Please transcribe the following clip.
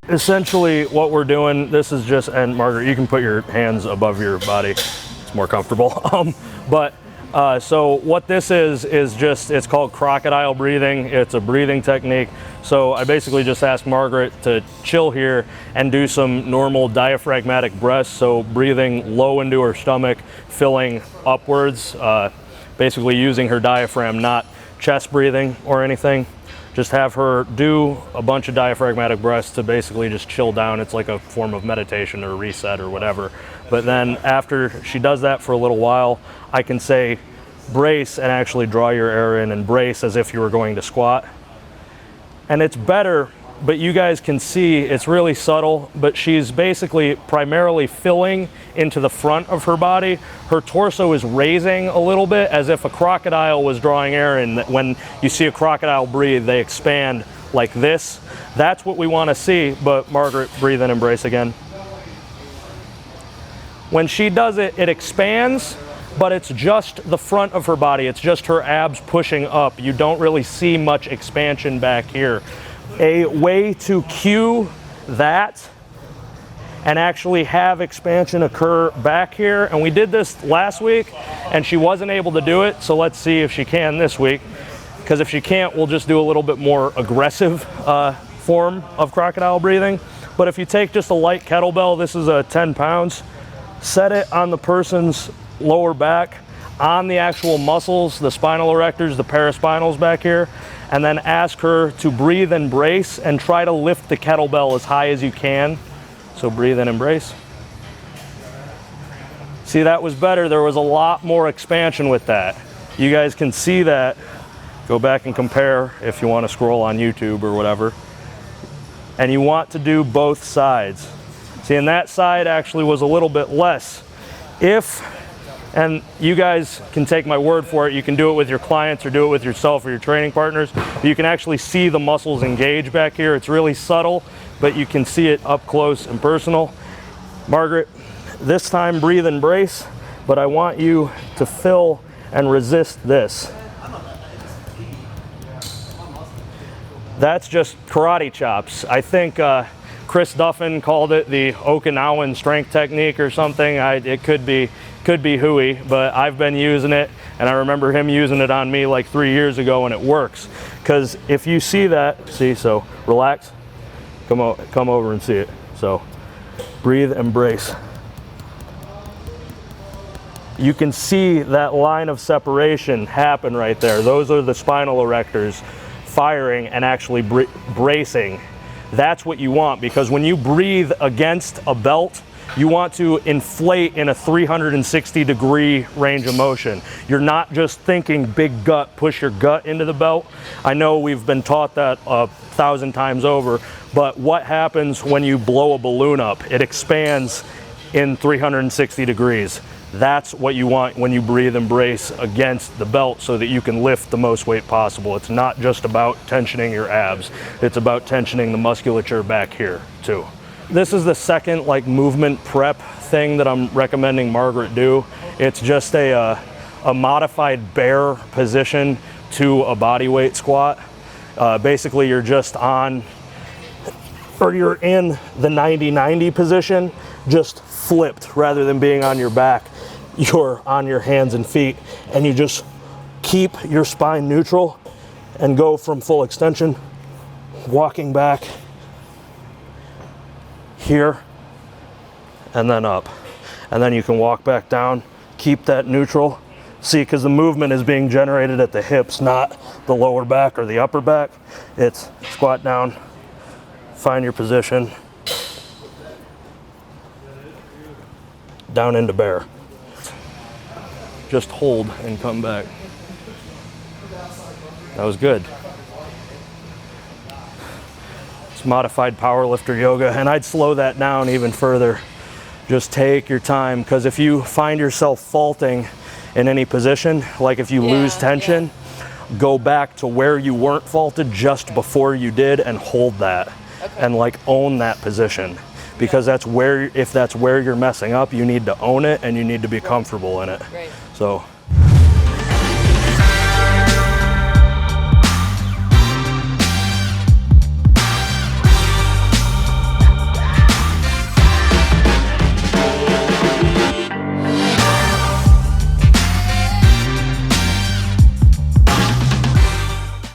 Essentially what we're doing, this is just, and Margaret, you can put your hands above your body, it's more comfortable. So what this is just, it's called crocodile breathing. It's a breathing technique. So I basically just asked Margaret to chill here and do some normal diaphragmatic breaths. So breathing low into her stomach, filling upwards, basically using her diaphragm, not chest breathing or anything. Just have her do a bunch of diaphragmatic breaths to basically just chill down. It's like a form of meditation or reset or whatever. But then after she does that for a little while, I can say brace and actually draw your air in and brace as if you were going to squat. And it's better, but you guys can see it's really subtle, but she's basically primarily filling into the front of her body. Her torso is raising a little bit as if a crocodile was drawing air in. When you see a crocodile breathe, they expand like this. That's what we want to see, but Margaret, breathe in and brace again. When she does it, it expands, but it's just the front of her body. It's just her abs pushing up. You don't really see much expansion back here. A way to cue that and actually have expansion occur back here, and we did this last week and she wasn't able to do it, so let's see if she can this week, because if she can't, we'll just do a little bit more aggressive form of crocodile breathing. But if you take just a light kettlebell, this is a 10 pounds, set it on the person's lower back, on the actual muscles, the spinal erectors, the paraspinals back here, and then ask her to breathe and brace and try to lift the kettlebell as high as you can. So breathe in and brace. See, that was better. There was a lot more expansion with that. You guys can see that. Go back and compare if you want to scroll on YouTube or whatever. And you want to do both sides. See, and that side actually was a little bit less. And you guys can take my word for it, you can do it with your clients or do it with yourself or your training partners. You can actually see the muscles engage back here. It's really subtle, but you can see it up close and personal. Margaret, this time breathe and brace, but I want you to fill and resist this. That's just karate chops. I think Chris Duffin called it the Okinawan strength technique or something. It could be hooey, but I've been using it, and I remember him using it on me like 3 years ago, and it works. Because if you see that, so relax, come over and see it. So breathe and brace. You can see that line of separation happen right there. Those are the spinal erectors firing and actually bracing. That's what you want, because when you breathe against a belt, you want to inflate in a 360-degree range of motion. You're not just thinking big gut, push your gut into the belt. I know we've been taught that 1,000 times over, but what happens when you blow a balloon up? It expands in 360 degrees. That's what you want when you breathe and brace against the belt, so that you can lift the most weight possible. It's not just about tensioning your abs. It's about tensioning the musculature back here too. This is the second movement prep thing that I'm recommending Margaret do. It's just a modified bear position to a body weight squat. Basically you're just on, or you're in the 90-90 position, just flipped. Rather than being on your back, you're on your hands and feet, and you just keep your spine neutral and go from full extension, walking back here, and then up. And then you can walk back down, keep that neutral. See, because the movement is being generated at the hips, not the lower back or the upper back. It's squat down, find your position, down into bear. Just hold and come back. That was good. It's modified powerlifter yoga, and I'd slow that down even further. Just take your time, because if you find yourself faulting in any position, like if you lose tension, go back to where you weren't faulted just before you did and hold that. And own that position, because that's where, if that's where you're messing up, you need to own it and you need to be comfortable in it. Right. So